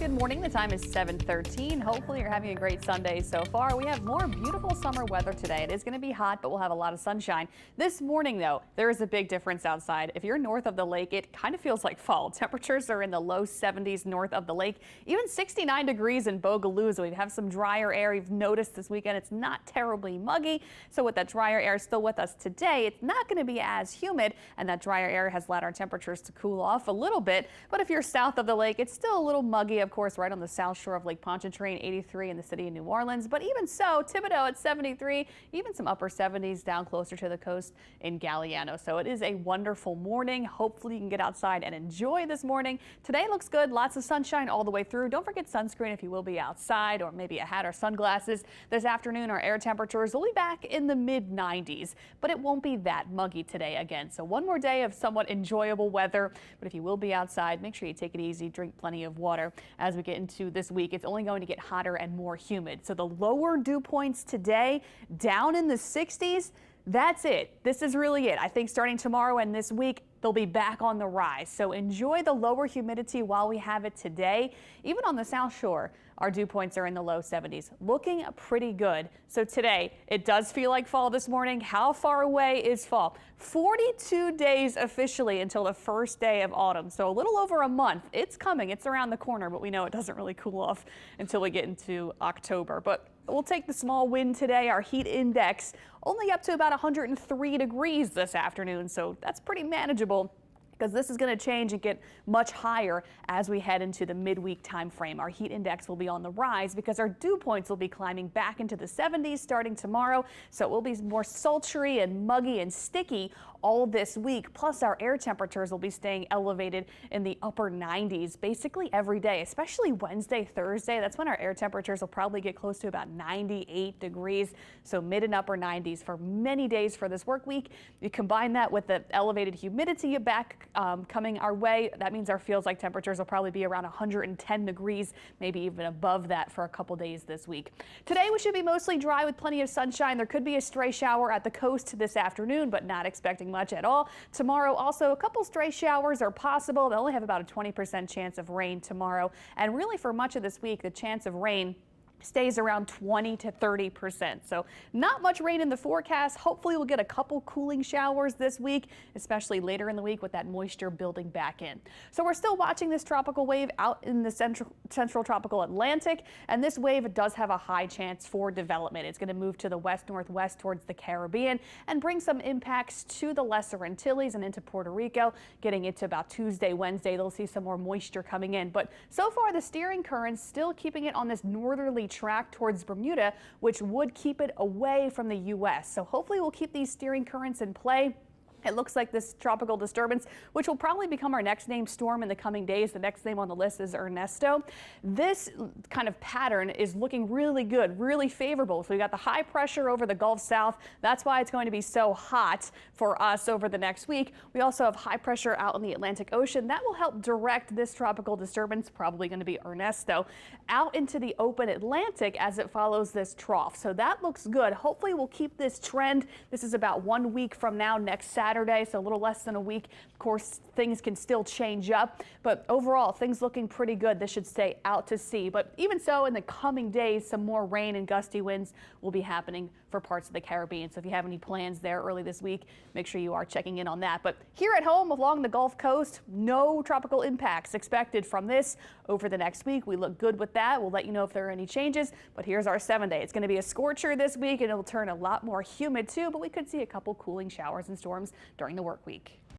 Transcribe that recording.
Good morning. The time is 7:13. Hopefully you're having a great Sunday so far. We have more beautiful summer weather today. It is going to be hot, but we'll have a lot of sunshine. This morning, though, there is a big difference outside. If you're north of the lake, it kind of feels like fall. Temperatures are in the low 70s north of the lake, even 69 degrees in Bogalusa. We have some drier air. You've noticed this weekend it's not terribly muggy. So with that drier air still with us today, it's not going to be as humid, and that drier air has allowed our temperatures to cool off a little bit. But if you're south of the lake, it's still a little muggy, of course, right on the south shore of Lake Pontchartrain, 83 in the city of New Orleans. But even so, Thibodaux at 73, even some upper 70s down closer to the coast in Galliano. So it is a wonderful morning. Hopefully you can get outside and enjoy this morning. Today looks good. Lots of sunshine all the way through. Don't forget sunscreen if you will be outside, or maybe a hat or sunglasses. This afternoon, our air temperatures will be back in the mid 90s, but it won't be that muggy today again. So one more day of somewhat enjoyable weather. But if you will be outside, make sure you take it easy, drink plenty of water. As we get into this week, it's only going to get hotter and more humid. So the lower dew points today down in the 60s. That's it. This is really it. I think starting tomorrow and this week, they'll be back on the rise. So enjoy the lower humidity while we have it today. Even on the South Shore, our dew points are in the low 70s, looking pretty good. So today, it does feel like fall this morning. How far away is fall? 42 days officially until the first day of autumn. So a little over a month. It's coming. It's around the corner, but we know it doesn't really cool off until we get into October. But we'll take the small wind today. Our heat index only up to about 103 degrees this afternoon. So that's pretty manageable, because this is going to change and get much higher as we head into the midweek time frame. Our heat index will be on the rise because our dew points will be climbing back into the 70s starting tomorrow. So it will be more sultry and muggy and sticky all this week. Plus our air temperatures will be staying elevated in the upper 90s basically every day, especially Wednesday, Thursday. That's when our air temperatures will probably get close to about 98 degrees. So mid and upper 90s for many days for this work week. You combine that with the elevated humidity back coming our way. That means our feels like temperatures will probably be around 110 degrees, maybe even above that for a couple days this week. Today we should be mostly dry with plenty of sunshine. There could be a stray shower at the coast this afternoon, but not expecting much at all. Tomorrow also a couple stray showers are possible. They only have about a 20% chance of rain tomorrow. And really for much of this week, the chance of rain stays around 20 to 30%. So not much rain in the forecast. Hopefully we'll get a couple cooling showers this week, especially later in the week with that moisture building back in. So we're still watching this tropical wave out in the central tropical Atlantic, and this wave does have a high chance for development. It's going to move to the west-northwest towards the Caribbean and bring some impacts to the Lesser Antilles and into Puerto Rico. Getting into about Tuesday, Wednesday, they'll see some more moisture coming in. But so far the steering current's still keeping it on this northerly track towards Bermuda, which would keep it away from the U.S. So hopefully we'll keep these steering currents in play. It looks like this tropical disturbance, which will probably become our next named storm in the coming days. The next name on the list is Ernesto. This kind of pattern is looking really good, really favorable. So we got the high pressure over the Gulf South. That's why it's going to be so hot for us over the next week. We also have high pressure out in the Atlantic Ocean. That will help direct this tropical disturbance, probably going to be Ernesto, out into the open Atlantic as it follows this trough. So that looks good. Hopefully we'll keep this trend. This is about 1 week from now, next Saturday, so a little less than a week. Of course, things can still change up, but overall, things looking pretty good. This should stay out to sea. But even so, in the coming days, some more rain and gusty winds will be happening for parts of the Caribbean. So if you have any plans there early this week, make sure you are checking in on that. But here at home along the Gulf Coast, no tropical impacts expected from this over the next week. We look good with that. We'll let you know if there are any changes. But here's our 7-day. It's going to be a scorcher this week, and it'll turn a lot more humid too, but we could see a couple cooling showers and storms during the work week.